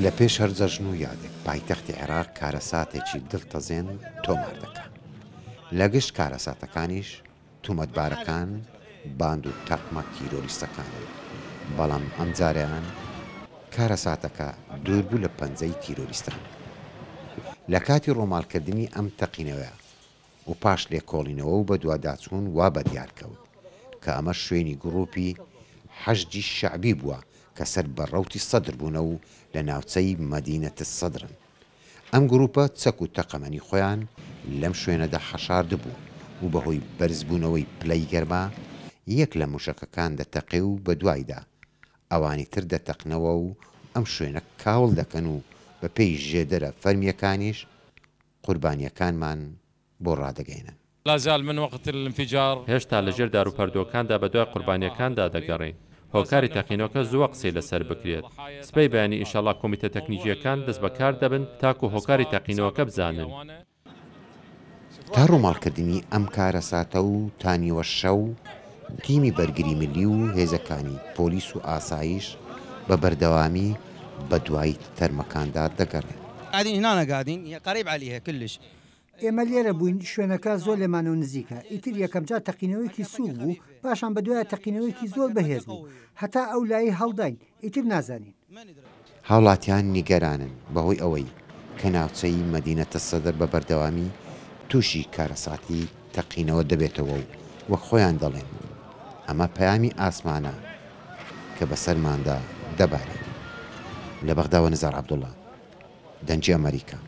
لە پێش هەرجەژن و یادێک پایتەختی عێراق کارەساتێکی دڵتەزێن تۆمار دەکات. لە گشت کارەساتەکانیش تومەتبارەکان باند و تەقمە تیرۆریستەکانن، بەڵام ئەم جارەیان کارەساتەکە دووربوو لە پەنجەی تیرۆریستان. لە کاتی ڕۆماڵکردنی ئەم تەقینەوەیە و پاش لێکۆڵینەوە و بە دوواداچوون وا بە دیارکەوت کە ئەمە شوێنی گڕوپی حەشجی شەعبی بووە کە سەر بەڕەوتی سەدر بوونە و لە ناوچەی مەدینەتە سەدرن. ئەم گروپە چەک و تەقەمەنی خۆیان لەم شوێنەدا حەشارد بوو و بەهۆی بەرزبوونەوەی پلەی گەرما یەک لە موشەکەکان دەتەقێ و بە دوایدا ئەوانی تر دەتەقنەوە و ئەم شوێنە کاوڵ دەکەن و بە پێی ژێدەرە فەرمیەکانیش قوربانیەکانمان بۆ ڕادەگەینن. لا زال من وقت الانفجار هێشتا لەژێر داروپەردۆکاندا بە دوای قوربانیەکاندا دەگەڕین. هۆکاری تەقینەوەکە زووە قسەی لەسەر بکرێت. سبەی بەیانی ئینشەڵا کۆمیتە تەکنیکیەکان دەست بەکار دەبن تاکو هۆکاری تەقینەوەکە بزانن. تا ڕۆماڵکردنی ئەم کارەساتە و تانیوە شەو تیمی بەرگری ملی و هێزەکانی پۆلیس و ئاسایش بە بەردەوامی بە دوای تەرمەکاندا دەگەڕێن. ئێمە لێرە بووین، شوێنەکە زۆر لێمانەوە نزیکە. ئیتر یەکەم جار تەقینەوەیکی سوور بوو، پاشان بە دوایە تەقینەوەیکی زۆر بەهێز بوو، هەتا ئەو لایی هەڵداین، ئیتر نازانین. هاوڵاتیان نیگەرانن بەهۆی ئەوەی کە ناوچەی مەدینەتە سەدر بە بەردەوامی تووشی کارەساتی تەقینەوە دەبێتەوە و وەک خۆیان دەڵێن ئەمە پەیامی ئاسمانە کە بەسەرماندا دەبارێت. لە بەغداوە نزار عەبدوڵڵا، دەنجی ئەمریکا.